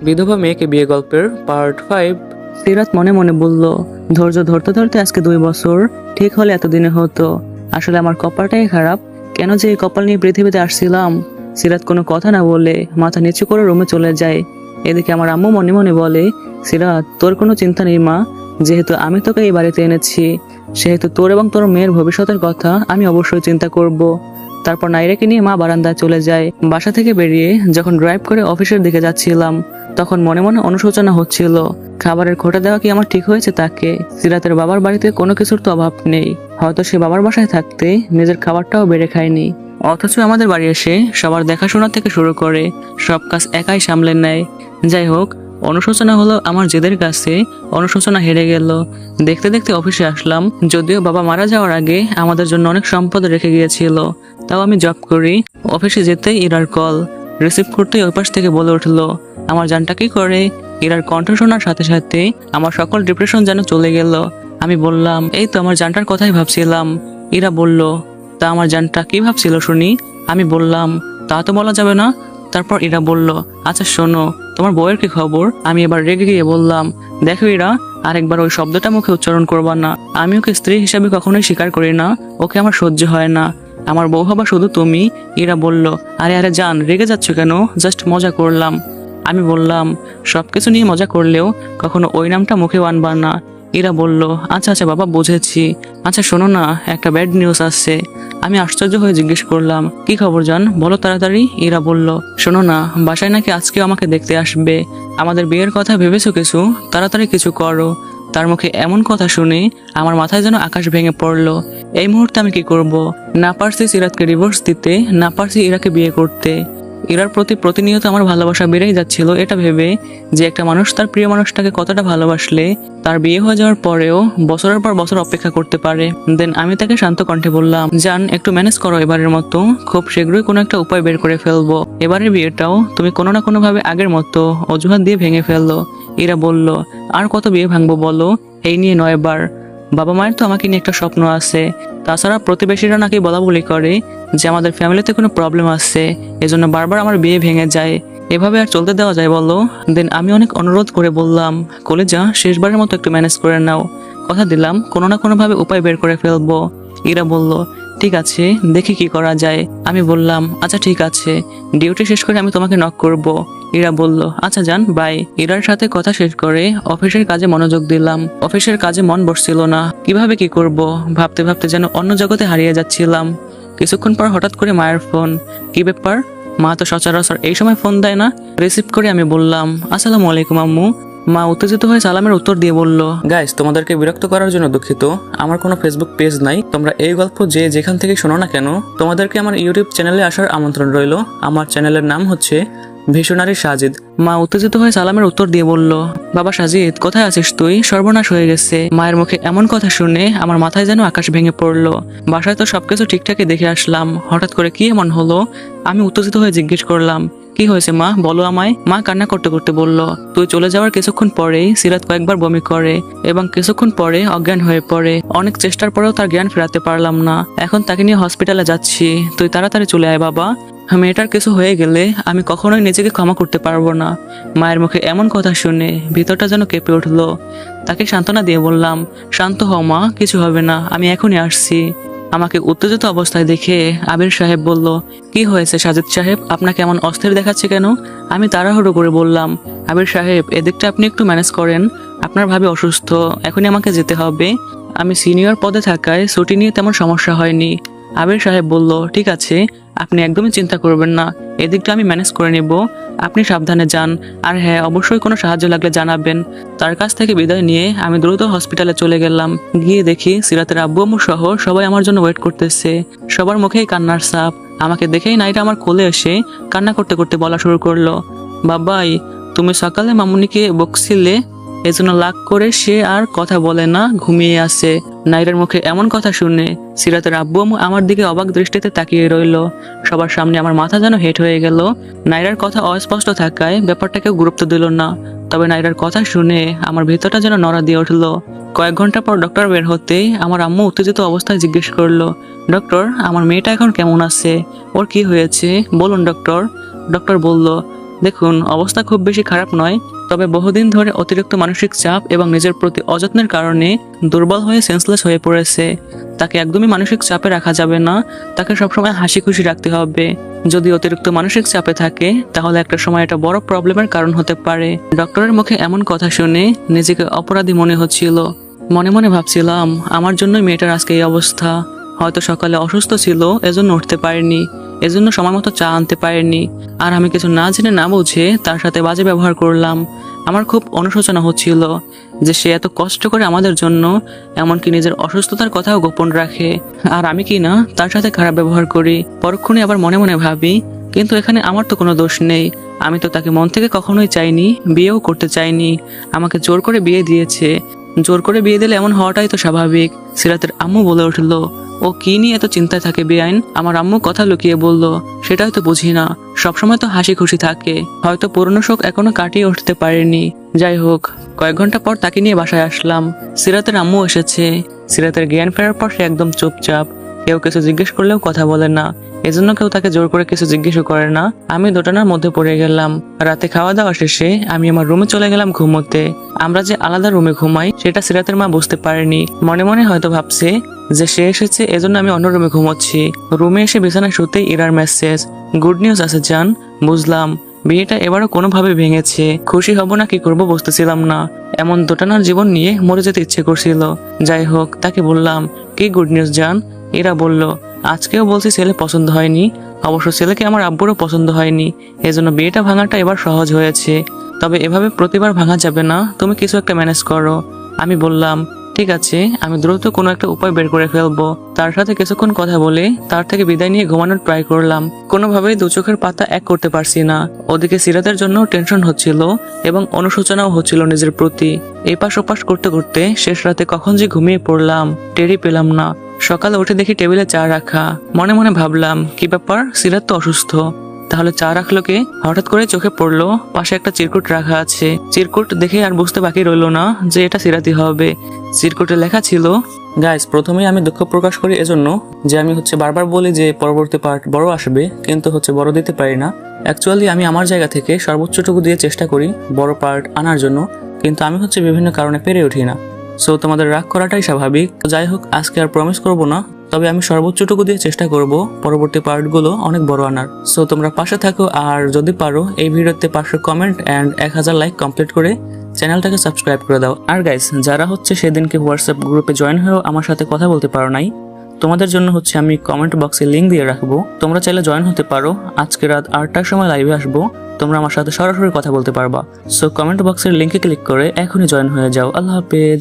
বিধবা মেয়েকে বিয়ে গল্পের পার্ট 5। সিরাত মনে মনে বলল, ধৈর্য ধরতে ধরতে আজকে 2 বছর, ঠিক হলে এতদিনে হতো। আসলে আমার কপালটাই খারাপ, কেন যে এই কপাল নিয়ে পৃথিবীতে আসছিলাম। সিরাত কোনো কথা না বলে মাথা নিচু করে রুমে চলে যায়। এদিকে আমার আম্মু মনে মনে বলে, সিরাত তোর কোনো চিন্তা নেই মা, যেহেতু আমি তোকে এই বাড়িতে এনেছি, সেহেতু তোর এবং তোর মেয়ের ভবিষ্যতের কথা আমি অবশ্যই চিন্তা করব। তারপর নাইরাকে নিয়ে মা বারান্দায় চলে যায়। বাসা থেকে বেরিয়ে যখন ড্রাইভ করে অফিসের দিকে যাচ্ছিলাম, তখন মনে মনে অনুশোচনা হচ্ছিল, খাবারের খোঁটা দেওয়া কি আমার ঠিক হয়েছে তাকে। সিরাতের বাবার বাড়িতে কোনো কিছুর তো অভাব নেই, হয়তো সে বাবার বাসায় থাকতে নিজের খাবারটাও বেড়ে খায়নি, অথচ আমাদের বাড়ি এসে সবার দেখাশোনা থেকে শুরু করে সব কাজ একাই সামলে নেয়। যাই হোক, অনুশোচনা হলো আমার জেদের কাছে, অনুশোচনা হেরে গেল। দেখতে দেখতে অফিসে আসলাম। যদিও বাবা মারা যাওয়ার আগে আমাদের জন্য অনেক সম্পদ রেখে গিয়েছিল, তাও আমি জব করি। অফিসে যেতেই ইরার কল রিসিভ করতেই ওই পাশ থেকে বলে উঠলো, আমার জানটা কি করে। ইরার কণ্ঠ শোনার সাথে সাথে আমার সকল ডিপ্রেশন যেন চলে গেল। আমি বললাম, এই তো আমার জানটার কথাই ভাবছিলাম। ইরা বলল, তা আমার জানটা কি ভাবছিল শুনি। আমি বললাম, তা তো বলা যাবে না। তারপর ইরা বলল, আচ্ছা শোনো, তোমার বউয়ের কি খবর। আমি এবার রেগে গিয়ে বললাম, দেখো ইরা, আরেকবার ওই শব্দটা মুখে উচ্চারণ করবা না। আমি ওকে স্ত্রী হিসাবে কখনোই স্বীকার করি না, ওকে আমার সহ্য হয় না। আমার বউ হবা শুধু তুমি। ইরা বলল, আরে আরে জান, রেগে যাচ্ছ কেন, জাস্ট মজা করলাম। আমি বললাম, সবকিছু নিয়ে মজা করলেও কখনো ওই নামটা মুখেও আনবা না। ইরা বলল, আচ্ছা আচ্ছা বাবা, বুঝেছি। আচ্ছা শোনো না, একটা ব্যাড নিউজ আসছে। আমি আশ্চর্য হয়ে জিজ্ঞেস করলাম, কি খবর জান, বলো তাড়াতাড়ি। ইরা বলল, শোনো না, বাসায় নাকি আজকেও আমাকে দেখতে আসবে। আমাদের বিয়ের কথা ভেবেছো কিছু, তাড়াতাড়ি কিছু করো। তার মুখে এমন কথা শুনে আমার মাথায় যেন আকাশ ভেঙে পড়লো। এই মুহূর্তে আমি কি করব? না পারছি সিরাতকে ডিভোর্স দিতে, না পারছি ইরাকে বিয়ে করতে। ইরার প্রতি প্রতিনিয়ত আমার ভালোবাসা বেড়েই যাচ্ছিল, এটা ভেবে যে একটা মানুষ তার প্রিয় মানুষটাকে কতটা ভালোবাসলে তার বিয়ে হয়ে যাওয়ার পরেও বছরের পর বছর অপেক্ষা করতে পারে। দেন আমি তাকে শান্ত কণ্ঠে বললাম, জান একটু ম্যানেজ করো এবারের মতো, খুব শীঘ্রই কোনো একটা উপায় বের করে ফেলবো। এবারের বিয়েটাও তুমি কোনো না কোনো ভাবে আগের মতো অজুহাত দিয়ে ভেঙে ফেললো। ইরা বলল, আর কত বিয়ে ভাঙবো বলো, এই নিয়ে 9 বার। বাবা মায়ের তো আমাকে নিয়ে একটা স্বপ্ন আছে। তাছাড়া প্রতিবেশীরা নাকি বলা বলি করে যে আমাদের ফ্যামিলিতে কোনো প্রবলেম আছে, এজন্য বারবার আমার বিয়ে ভেঙে যায়। এভাবে আর চলতে দেওয়া যায় বলো? দেন আমি অনেক অনুরোধ করে বললাম, কলেজা শেষবারের মতো একটু ম্যানেজ করে নাও, কথা দিলাম কোনো না কোনো ভাবে উপায় বের করে ফেলবো। ইরা বলল, ঠিক আছে, দেখি কি করা যায়। আমি বললাম, আচ্ছা ঠিক আছে, ডিউটি শেষ করে আমি তোমাকে নক করব। ইরা বলল, আচ্ছা যান, বাই। ইরার সাথে কথা শেষ করে অফিসের কাজে মনোযোগ দিলাম। অফিসের কাজে মন বসছিল না, কিভাবে কি করব ভাবতে ভাবতে যেন অন্য জগতে হারিয়ে যাচ্ছিলাম। কিছুক্ষণ পর হঠাৎ করে মায়ের ফোন। কি ব্যাপার, মা তো সচরাচর এই সময় ফোন দেয় না। রিসিভ করে আমি বললাম, আসসালামু আলাইকুম আম্মু। মা উত্তেজিত হয়ে সালামের উত্তর দিয়ে বলল, গাইস, তোমাদেরকে বিরক্ত করার জন্য দুঃখিত, আমার কোনো ফেসবুক পেজ নাই। তোমরা এই গল্প যে যেখান থেকে শোনো না কেন, তোমাদেরকে আমার ইউটিউব চ্যানেলে আসার আমন্ত্রণ রইল। আমার চ্যানেলের নাম হচ্ছে ভিশনারি সাজিদ। মা উত্তেজিত হয়ে সালামের উত্তর দিয়ে বলল, বাবা সাজিদ, কোথায় আছিস তুই, সর্বনাশ হয়ে গেছে। মায়ের মুখে এমন কথা শুনে আমার মাথায় যেন আকাশ ভেঙে পড়লো। বাসায় তো সবকিছু ঠিকঠাকই দেখে আসলাম, হঠাৎ করে কি এমন হলো? আমি উত্তেজিত হয়ে জিজ্ঞেস করলাম, কি হয়েছে মা, বলো আমায়। মা কান্না করতে করতে বলল, তুই চলে যাওয়ার কিছুক্ষণ পরেই সিরাত কয়েকবার বমি করে এবং কিছুক্ষণ পরে অজ্ঞান হয়ে পড়ে। অনেক চেষ্টার পরেও তার জ্ঞান ফেরাতে পারলাম না, এখন তাকে নিয়ে হসপিটালে যাচ্ছি। তুই তাড়াতাড়ি চলে আয় বাবা, মেয়েটার কিছু হয়ে গেলে আমি কখনোই নিজেকে ক্ষমা করতে পারবো না। মায়ের মুখে এমন কথা শুনে ভিতরটা যেন কেঁপে উঠলো। তাকে সান্ত্বনা দিয়ে বললাম, শান্ত হও মা, কিছু হবে না, আমি এখনই আসছি। আমাকে উত্তেজিত অবস্থায় দেখে আবির সাহেব বলল, কি হয়েছে সাজিদ সাহেব, আপনাকে এমন অস্থির দেখাচ্ছে কেন? আমি তাড়াহুড়ো করে বললাম, আবির সাহেব এদিকটা আপনি একটু ম্যানেজ করেন, আপনার ভাবি অসুস্থ, এখনই আমাকে যেতে হবে। আমি সিনিয়র পদে থাকায় ছুটি নিয়ে তেমন সমস্যা হয়নি। আবির সাহেব বলল, ঠিক আছে, আপনি একদমই চিন্তা করবেন না, এদিকটা আমি ম্যানেজ করে নিব, আপনি সাবধানে যান। আর হ্যাঁ, অবশ্যই কোনো সাহায্য লাগলে জানাবেন। তার কাছ থেকে বিদায় নিয়ে আমি দ্রুত হসপিটালে চলে গেলাম। গিয়ে দেখি সিরাতের আব্বু আম্মু সহ সবাই আমার জন্য ওয়েট করতেছে। সবার মুখেই কান্নার ছাপ। আমাকে দেখেই নাইটা আমার কোলে এসে কান্না করতে করতে বলা শুরু করলো, বাবাই তুমি সকালে মামুনিকে বকছিলে, এজন্য লাগ করে সে আর কথা বলে না, ঘুমিয়ে আছে। নাইরার মুখে এমন কথা শুনে সিরাতের আব্বু আম্মু আমার দিকে অবাক দৃষ্টিতে তাকিয়ে রইল। সবার সামনে আমার মাথা যেন হেঁট হয়ে গেল। নাইরার কথা অস্পষ্ট থাকায় ব্যাপারটাকে গুরুত্ব দিল না, তবে নাইরার কথা শুনে আমার ভিতরটা যেন নড়া দিয়ে উঠল। কয়েক ঘন্টা পর ডক্টর বের হতেই আমার আম্মু উত্তেজিত অবস্থায় জিজ্ঞেস করলো, ডক্টর আমার মেয়েটা এখন কেমন আছে, ওর কি হয়েছে বলুন ডক্টর। ডক্টর বলল, দেখুন, অবস্থা খুব বেশি খারাপ নয়, তবে বহুদিন ধরে অতিরিক্ত মানসিক চাপ এবং নিজের প্রতি অযত্নের কারণে দুর্বল হয়ে সেন্সলেস হয়ে পড়েছে। তাকে একদমই মানসিক চাপে রাখা যাবে না, তাকে সবসময় হাসি খুশি রাখতে হবে। যদি অতিরিক্ত মানসিক চাপে থাকে তাহলে একটা সময় এটা বড় প্রবলেমের কারণ হতে পারে। ডক্টরের মুখে এমন কথা শুনে নিজেকে অপরাধী মনে হচ্ছিল। মনে মনে ভাবছিলাম, আমার জন্যই মেয়েটার আজকে এই অবস্থা। হয়তো সকালে অসুস্থ ছিল, এজন্য উঠতে পারেনি, এজন্য সময় মতো চা আনতে পারেনি, আর আমি কিছু না জেনে না বুঝে তার সাথে বাজে ব্যবহার করলাম। আমার খুব অনুশোচনা হচ্ছিল যে সে এত কষ্ট করে আমাদের জন্য, এমনকি নিজের অসুস্থতার কথাও গোপন রাখে, আর আমি কি না তার সাথে খারাপ ব্যবহার করি। পরক্ষণে আবার মনে মনে ভাবি, কিন্তু এখানে আমার তো কোনো দোষ নেই। আমি তো তাকে মন থেকে কখনোই চাইনি, বিয়েও করতে চাইনি। আমাকে জোর করে বিয়ে দিয়েছে। জোর করে বিয়ে দিলে এমন হওয়াটাই তো স্বাভাবিক। সিরাতের আম্মু বলে উঠলো, ও কি নিয়ে এত চিন্তায় থাকে বেআইন? আমার আম্মু কথা লুকিয়ে বলল, সেটাই তো বুঝি না, সবসময় তো হাসি খুশি থাকে, হয়তো পুরনো শোক এখনো কাটিয়ে উঠতে পারেনি। যাই হোক, কয়েক ঘন্টা পর তাকে নিয়ে বাসায় আসলাম। সিরাতের আম্মু এসেছে। সিরাতের জ্ঞান ফেরার পর সে একদম চুপচাপ, কেউ কিছু জিজ্ঞেস করলেও কথা বলে না, এজন্য কেউ তাকে জোর করে কিছু জিজ্ঞেসও করে না। আমি দোটানার মধ্যে পড়ে গেলাম। রাতে খাওয়া দাওয়া শেষে আমি আমার রুমে চলে গেলাম ঘুমোতে। আমরা যে আলাদা রুমে ঘুমাই সেটা সিরাতের মা বুঝতে পারেনি। মনে মনে হয়তো ভাবছে যে সে এসেছে এজন্য আমি অন্য রুমে ঘুমোচ্ছি। রুমে এসে বিছানায় শুতেই ইরার মেসেজ, গুড নিউজ আছে জান। বুঝলাম বিয়েটা এবারও কোনোভাবে ভেঙেছে। খুশি হব না কি করবো বুঝতেছিলাম না। এমন দোটানার জীবন নিয়ে মরে যেতে ইচ্ছে করছিল। যাই হোক, তাকে বললাম, কি গুড নিউজ জান? এরা বলল, আজকেও বলছি ছেলে পছন্দ হয়নি। অবশ্য ছেলেকে আমার আব্বুরও পছন্দ হয়নি, এজন্য বিয়েটা ভাঙাটা এবার সহজ হয়েছে। তবে এভাবে প্রতিবার ভাঙা যাবে না, তুমি কিছু একটা ম্যানেজ করো। আমি বললাম, ঠিক আছে, আমি দ্রুত কোনো একটা উপায় বের করে ফেলবো। তার সাথে কিছুক্ষণ কথা বলে তার থেকে বিদায় নিয়ে ঘুমানোর ট্রাই করলাম। কোনোভাবেই দু চোখের পাতা এক করতে পারছি না। ওদিকে সিরাতের জন্য টেনশন হচ্ছিল এবং অনুশোচনাও হচ্ছিল নিজের প্রতি। এপাশ ওপাশ করতে করতে শেষ রাতে কখন যে ঘুমিয়ে পড়লাম টেরই পেলাম না। সকালে উঠে দেখি টেবিলে চা রাখা। মনে মনে ভাবলাম, কি ব্যাপার, সিরাত তো অসুস্থ, তাহলে চা রাখলো কে? হঠাৎ করে চোখে পড়লো পাশে একটা চিরকুট রাখা আছে। চিরকুট দেখে আর বুঝতে বাকি রইলো না যে এটা সিরাতি হবে। চিরকুটে লেখা ছিল, গাইস, প্রথমেই আমি দুঃখ প্রকাশ করি এজন্য যে আমি বারবার বলি যে পরবর্তী পার্ট বড় আসবে, কিন্তু বড় দিতে পারি না। অ্যাকচুয়ালি আমি আমার জায়গা থেকে সর্বোচ্চটুকু দিয়ে চেষ্টা করি বড় পার্ট আনার জন্য, কিন্তু আমি বিভিন্ন কারণে পেরে উঠি না। সো তোমাদের রাগ করাটাই স্বাভাবিক। যাই হোক, আজকে আর প্রমিস করব না, তবে আমি সর্বোচ্চটুকু দিয়ে চেষ্টা করব পরবর্তী পার্টগুলো অনেক বড় আনার। সো তোমরা পাশে থাকো, আর যদি পারো এই ভিডিওতে 500 কমেন্ট অ্যান্ড 1000 লাইক কমপ্লিট করে চ্যানেলটাকে সাবস্ক্রাইব করে দাও। আর গাইস, যারা সেদিনকে হোয়াটসঅ্যাপ গ্রুপে জয়েন হয়েও আমার সাথে কথা বলতে পারো নাই, তোমাদের জন্য আমি কমেন্ট বক্সে লিঙ্ক দিয়ে রাখবো। তোমরা চাইলে জয়েন হতে পারো। আজকে রাত 8টার সময় লাইভে আসবো, তোমরা আমার সাথে সরাসরি কথা বলতে পারবা। সো কমেন্ট বক্সের লিঙ্কে ক্লিক করে এখনই জয়েন হয়ে যাও। আল্লাহ হাফেজ।